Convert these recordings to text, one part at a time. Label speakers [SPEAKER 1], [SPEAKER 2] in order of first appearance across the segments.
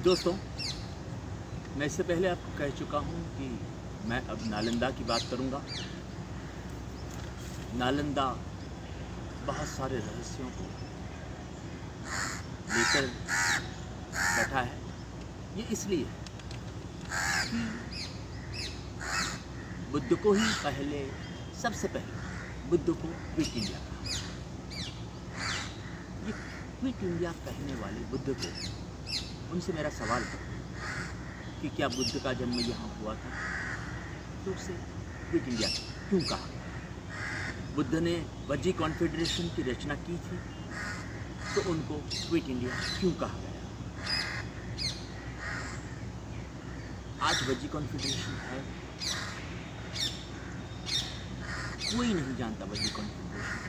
[SPEAKER 1] दोस्तों, मैं इससे पहले आपको कह चुका हूँ कि मैं अब नालंदा की बात करूँगा। नालंदा बहुत सारे रहस्यों को लेकर बैठा है। ये इसलिए है कि बुद्ध को ही सबसे पहले बुद्ध को क्विट इंडिया कहा। ये क्विट इंडिया कहने वाले बुद्ध को उनसे मेरा सवाल है कि क्या बुद्ध का जन्म यहाँ हुआ था, तो उसे क्विट इंडिया क्यों कहा? बुद्ध ने वज्जी कॉन्फेडरेशन की रचना की थी, तो उनको क्विट इंडिया क्यों कहा गया? आज वज्जी कॉन्फेडरेशन है, कोई नहीं जानता वज्जी कॉन्फेडरेशन,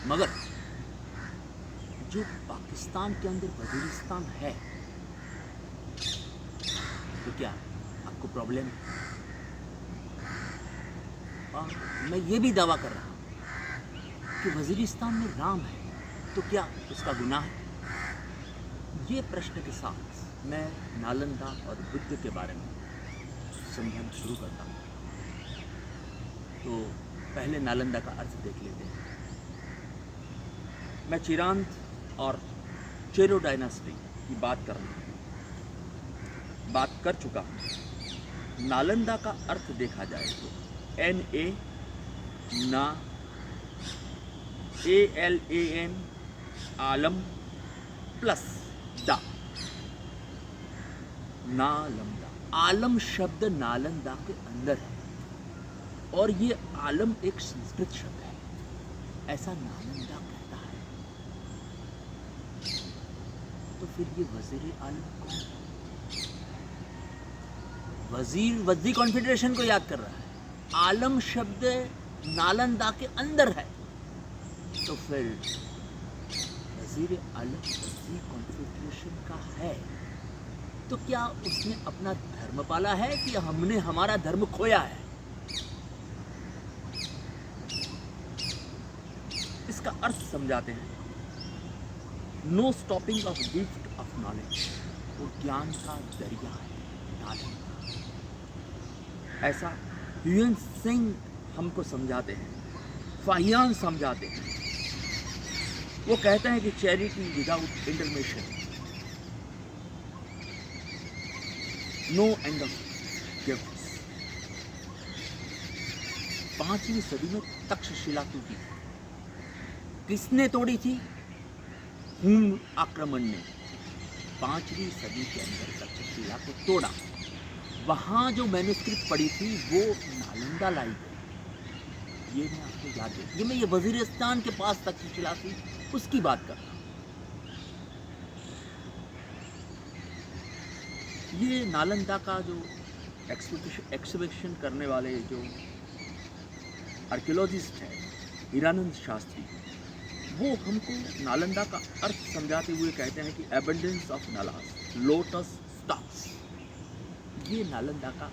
[SPEAKER 1] मगर जो पाकिस्तान के अंदर वजीरिस्तान है, तो क्या आपको प्रॉब्लम है? और मैं ये भी दावा कर रहा हूँ कि वजीरिस्तान में राम है, तो क्या उसका गुनाह है? ये प्रश्न के साथ मैं नालंदा और बुद्ध के बारे में समझना शुरू करता हूँ। तो पहले नालंदा का अर्थ देख लेते हैं। मैं चिरांत और चेरो डायनास्टी की बात कर चुका हूँ। नालंदा का अर्थ देखा जाए तो NA ना ALAN आलम प्लस दा नालंदा। आलम शब्द नालंदा के अंदर है और ये आलम एक संस्कृत शब्द है, ऐसा नालंदा कहता है। तो फिर ये वजीर आलम कौन है? वज्जी कॉन्फेडरेशन को याद कर रहा है। आलम शब्द नालंदा के अंदर है, तो फिर वजीर आलम वज्जी कॉन्फेडरेशन का है, तो क्या उसने अपना धर्म पाला है कि हमने हमारा धर्म खोया है? इसका अर्थ समझाते हैं। No stopping of gift of knowledge, वो ज्ञान का दरिया है नालंदा। ऐसा ह्यूएन सिंह हमको समझाते हैं, फाहियान समझाते हैं। वो कहते हैं कि charity without intermission, no end of gifts. 5वीं सदी में तक्षशिला टूटी। किसने तोड़ी थी? हुन आक्रमण ने 5वीं सदी के अंदर तक्षशिला को तोड़ा। वहाँ जो मैन्युस्क्रिप्ट पड़ी थी वो नालंदा लाई गई। ये मैं आपको याद है। ये वजीरिस्तान के पास तक्षशिला थी, उसकी बात कर रहा हूँ। ये नालंदा का जो एक्सहिबिशन करने वाले जो आर्कियोलॉजिस्ट है हीरानंद शास्त्री, वो हमको नालंदा का अर्थ समझाते हुए कहते हैं कि abundance of nalas, lotus stocks. ये नालंदा का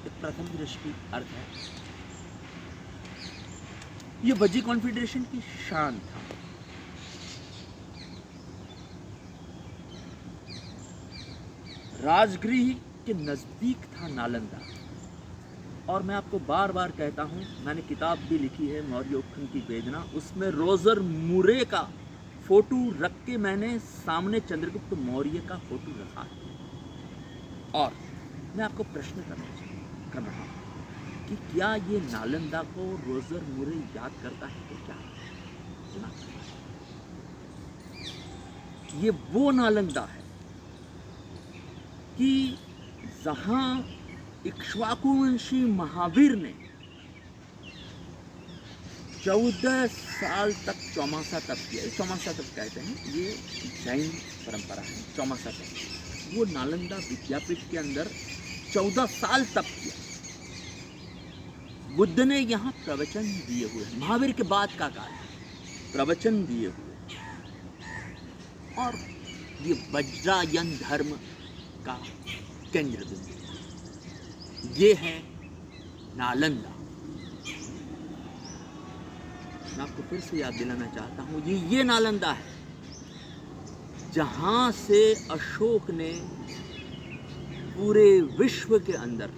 [SPEAKER 1] एक प्रथम दृष्टि अर्थ है। ये वज्जी कॉन्फेडरेशन की शान था। राजगृह के नजदीक था नालंदा। और मैं आपको बार बार कहता हूँ, मैंने किताब भी लिखी है मौर्योत्थान की वेदना, उसमें रोजर मुरे का फोटो रख के मैंने सामने चंद्रगुप्त मौर्य का फोटो रखा है। और मैं आपको प्रश्न कर रहा हूँ कि क्या ये नालंदा को रोजर मुरे याद करता है? तो क्या सुना? ये वो नालंदा है कि जहां इक्ष्वाकुवंशी महावीर ने 14 साल तक चौमासा तप किया। चौमासा तप कहते हैं, ये जैन परंपरा है। चौमासा तप वो नालंदा विद्यापीठ के अंदर 14 साल तप किया। बुद्ध ने यहाँ प्रवचन दिए हुए हैं। महावीर के बाद का काल प्रवचन दिए हुए, और ये वज्रायन धर्म का केंद्र बिंदु ये है नालंदा। मैं आपको फिर से याद दिलाना चाहता हूँ, ये नालंदा है। जहाँ से अशोक ने पूरे विश्व के अंदर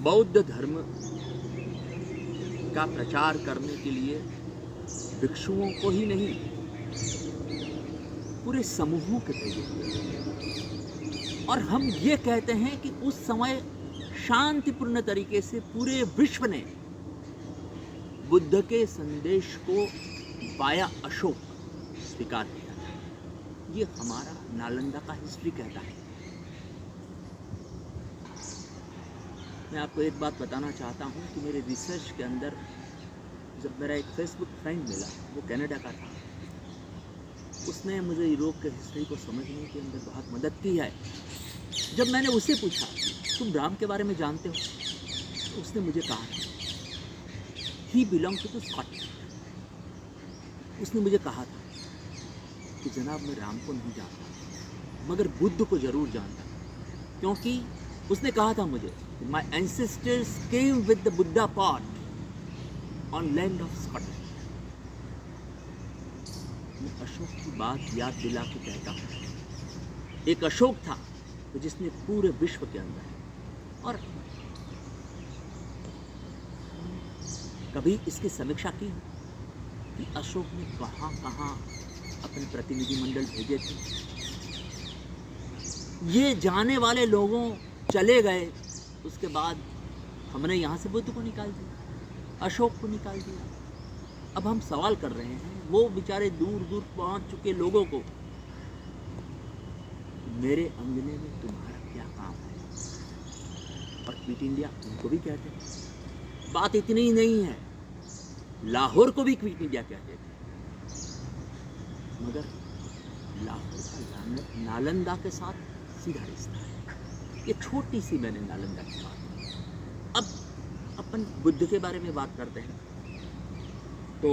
[SPEAKER 1] बौद्ध धर्म का प्रचार करने के लिए भिक्षुओं को ही नहीं, पूरे समूहों के भेजे। और हम ये कहते हैं कि उस समय शांतिपूर्ण तरीके से पूरे विश्व ने बुद्ध के संदेश को वाया अशोक स्वीकार किया था। ये हमारा नालंदा का हिस्ट्री कहता है। मैं आपको एक बात बताना चाहता हूँ कि मेरे रिसर्च के अंदर जब मेरा एक फेसबुक फ्रेंड मिला, वो कनाडा का था, उसने मुझे यूरोप के हिस्ट्री को समझने के अंदर बहुत मदद की है। जब मैंने उसे पूछा तुम राम के बारे में जानते हो, तो उसने मुझे कहा ही बिलोंग टू द स्कॉटलैंड। उसने मुझे कहा था कि जनाब मैं राम को नहीं जानता मगर बुद्ध को जरूर जानता, क्योंकि उसने कहा था मुझे My ancestors came with the Buddha path on land of Scotland. मैं अशोक की बात याद दिला के कहता हूँ। एक अशोक था जिसने पूरे विश्व के अंदर, और कभी इसकी समीक्षा की कि अशोक ने कहाँ कहाँ अपने प्रतिनिधि मंडल भेजे थे। ये जाने वाले लोगों चले गए, उसके बाद हमने यहाँ से बुद्ध को निकाल दिया, अशोक को निकाल दिया। अब हम सवाल कर रहे हैं वो बेचारे दूर दूर पहुँच चुके लोगों को, मेरे अंगने में तुम्हारा क्या काम है। और क्विट इंडिया उनको भी कहते हैं। बात इतनी ही नहीं है, लाहौर को भी क्विट इंडिया कहते थे, मगर लाहौर का नालंदा के साथ सीधा रिश्ता है। ये छोटी सी मैंने नालंदा की बात। अब अपन बुद्ध के बारे में बात करते हैं। तो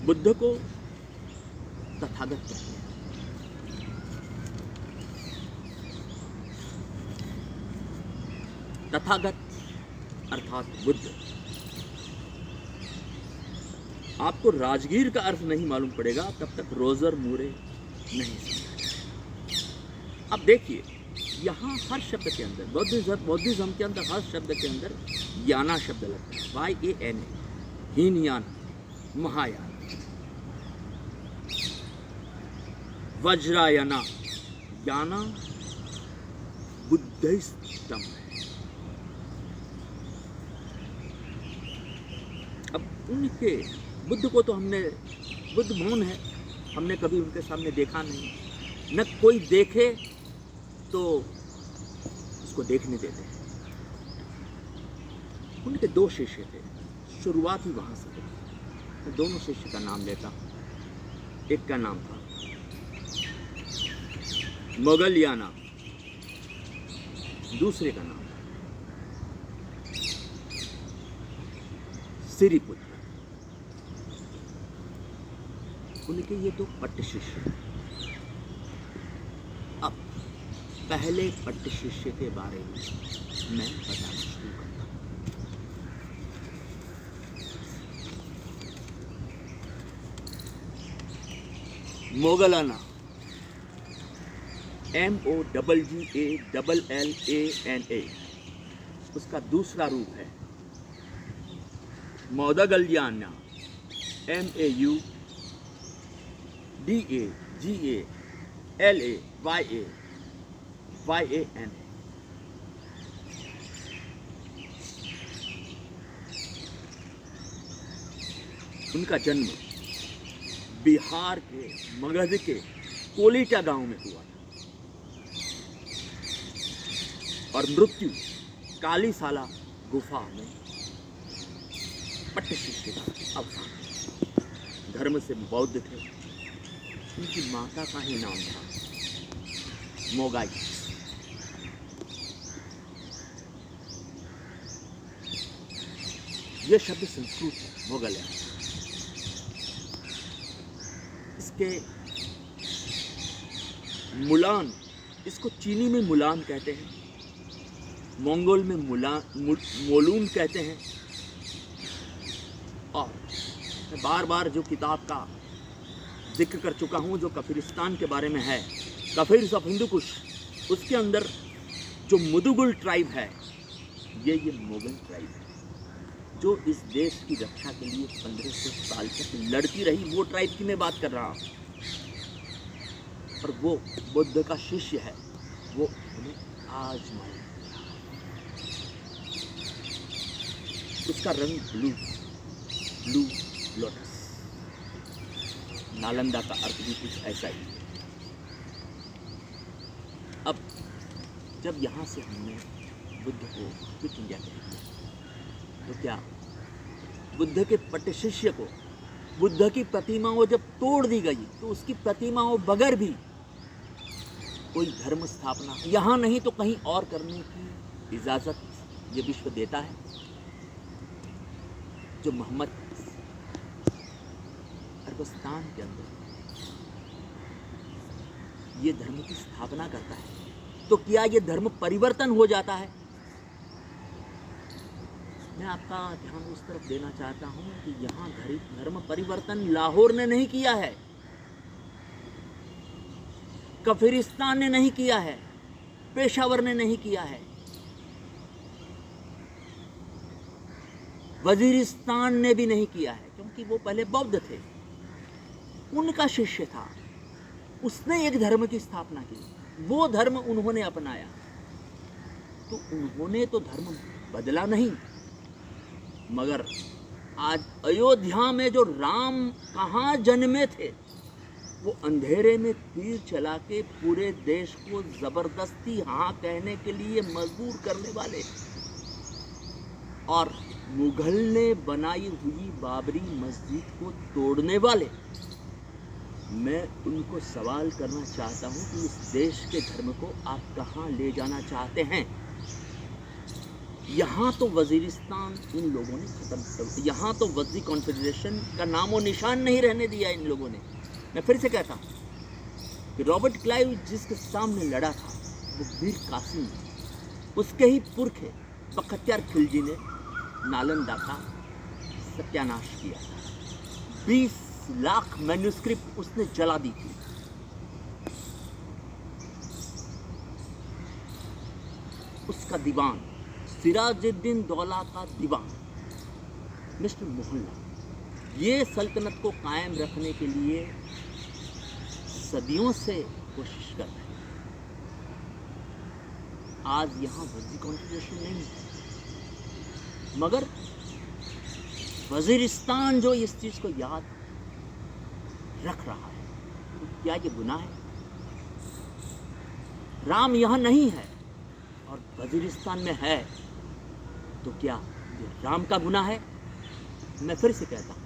[SPEAKER 1] बुद्ध को तथागत कहते हैं। तथागत अर्थात बुद्ध। आपको राजगीर का अर्थ नहीं मालूम पड़ेगा तब तक रोजर मूरे नहीं समझा। अब देखिए, यहाँ हर शब्द के अंदर बौद्धिज्म के अंदर हर शब्द के अंदर याना शब्द लगता है। YANA, हीनयाना, महायाना, वज्रायना। याना बुद्धिज्म है। अब उनके बुद्ध को तो हमने, बुद्ध मौन है, हमने कभी उनके सामने देखा नहीं, न कोई देखे तो उसको देखने देते हैं। उनके दो शिष्य थे, शुरुआत ही वहाँ से हुई। मैं दोनों शिष्य का नाम लेता हूँ। एक का नाम था मोगलयाना, दूसरे का नाम था सिरिपुत्र। उनके ये दो पट्ट शिष्य। अब पहले पट्ट शिष्य के बारे में मैं बताना शुरू करता हूँ। मोगलाना, MOGGALLANA, उसका दूसरा रूप है मौदगल्याना, MAUDAGALAYAN। उनका जन्म बिहार के मगध के कोलीटा गांव में हुआ था और मृत्यु कालीसाला गुफा में पट्ट शिष्य का अवसान। धर्म से बौद्ध थे। उनकी माता का ही नाम था मोगाई। यह शब्द संस्कृत है, मोगलया। इसके मुलान, इसको चीनी में मुलान कहते हैं, मंगोल में मोलून कहते हैं। और मैं बार बार जो किताब का जिक्र कर चुका हूँ, जो कफिरिस्तान के बारे में है, कफिर्स ऑफ हिंदू कुश, उसके अंदर जो मुदुगुल ट्राइब है, ये मुगल ट्राइब है, जो इस देश की रक्षा के लिए 1500 साल तक लड़ती रही। वो ट्राइब की मैं बात कर रहा हूँ। और वो बुद्ध का शिष्य है, वो उन्हें आज मालूम। उसका रंग ब्लू लोटस। नालंदा का अर्थ भी कुछ ऐसा ही। अब जब यहाँ से हमने बुद्ध को क्विट इंडिया कर दिया, तो क्या बुद्ध के पट्टे शिष्य को, बुद्ध की प्रतिमाओं जब तोड़ दी गई, तो उसकी प्रतिमाओं बगैर भी कोई धर्म स्थापना यहाँ नहीं तो कहीं और करने की इजाज़त ये विश्व देता है? जो मोहम्मद अरबस्तान के अंदर ये धर्म की स्थापना करता है, तो क्या ये धर्म परिवर्तन हो जाता है? मैं आपका ध्यान उस तरफ देना चाहता हूं कि यहाँ धर्म परिवर्तन लाहौर ने नहीं किया है, कफिरिस्तान ने नहीं किया है, पेशावर ने नहीं किया है, वजीरिस्तान ने भी नहीं किया है, क्योंकि वो पहले बौद्ध थे, उनका शिष्य था, उसने एक धर्म की स्थापना की, वो धर्म उन्होंने अपनाया, तो उन्होंने तो धर्म बदला नहीं। मगर आज अयोध्या में जो राम कहाँ जन्मे थे, वो अंधेरे में तीर चला के पूरे देश को जबरदस्ती हाँ कहने के लिए मजबूर करने वाले, और मुगल ने बनाई हुई बाबरी मस्जिद को तोड़ने वाले, मैं उनको सवाल करना चाहता हूँ कि इस देश के धर्म को आप कहाँ ले जाना चाहते हैं? यहाँ तो वजीरिस्तान इन लोगों ने खत्म कर, यहाँ तो वजी कॉन्फेडरेशन का नामो निशान नहीं रहने दिया इन लोगों ने। मैं फिर से कहता हूँ कि रॉबर्ट क्लाइव जिसके सामने लड़ा था, वो मीर कासिम, उसके ही पुरखे बख्तियार खिलजी ने नालंदा का सत्यानाश किया था। 20 लाख मैन्युस्क्रिप्ट उसने जला दी थी। उसका दीवान, सिराजुद्दीन दौला का दीवान मिस्टर मोहनलाल, ये सल्तनत को कायम रखने के लिए सदियों से कोशिश कर रहे हैं। आज यहाँ वजी कॉन्फेडरेशन नहीं है, मगर वजीरिस्तान जो इस चीज को याद रख रहा है, तो क्या ये गुनाह है? राम यहाँ नहीं है और वजीरिस्तान में है, तो क्या ये राम का गुनाह है? मैं फिर से कहता हूँ,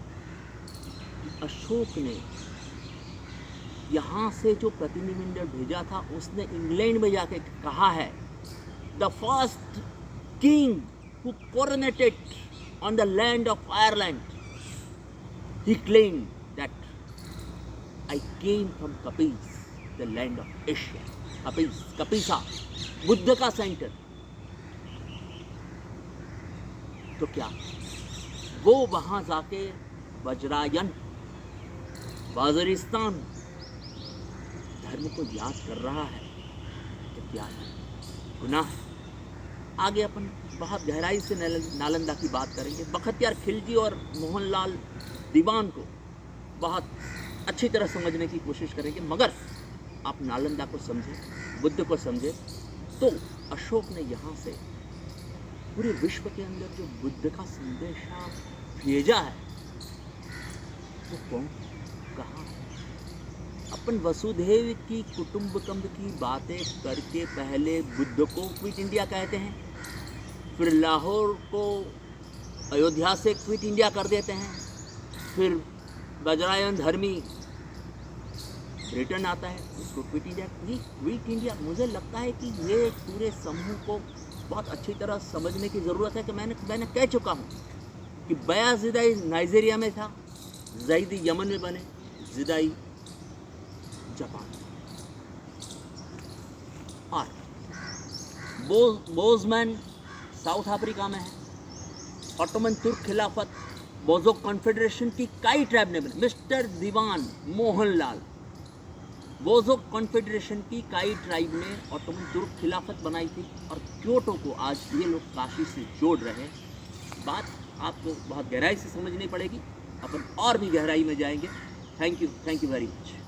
[SPEAKER 1] अशोक ने यहाँ से जो प्रतिनिधिमंडल भेजा था, उसने इंग्लैंड में जाके कहा है, the first king who coronated on the land of Ireland, he claimed that I came from Kapis, the land of Asia. Kapisa, Buddha का सेंटर। तो क्या वो वहां जाके वज्रायन, वजीरिस्तान धर्म को याद कर रहा है? तो क्या है? गुनाह है। आगे अपन बहुत गहराई से नालंदा की बात करेंगे। बख्तियार खिलजी और मोहनलाल दीवान को बहुत अच्छी तरह समझने की कोशिश करेंगे, मगर आप नालंदा को समझें, बुद्ध को समझें, तो अशोक ने यहाँ से पूरे विश्व के अंदर जो बुद्ध का संदेशा भेजा है, वो कौन, कहाँ? अपन वसुधैव की कुटुंबकम की बातें करके पहले बुद्ध को क्विट इंडिया कहते हैं, फिर लाहौर को अयोध्या से क्विट इंडिया कर देते हैं, फिर वज्रायन धर्मी ब्रिटेन आता है, उसको क्विट इंडिया। मुझे लगता है कि ये पूरे समूह को बहुत अच्छी तरह समझने की ज़रूरत है कि मैंने कह चुका हूँ कि बयाज़िदाई नाइजीरिया में था, जैदी यमन में बने, ज़िदाई जापान, और बोजमैन साउथ अफ्रीका में है, ऑटोमन तुर्क खिलाफत बोजो कॉन्फेडरेशन की काई ट्राइब ने बनाई, मिस्टर दीवान मोहनलाल, बोजो कॉन्फेडरेशन की काई ट्राइब ने ऑटोमन तुर्क खिलाफत बनाई थी और क्योटो को आज ये लोग काशी से जोड़ रहे हैं। बात आपको बहुत गहराई से समझनी पड़ेगी, अपन और भी गहराई में जाएंगे। Thank you very much.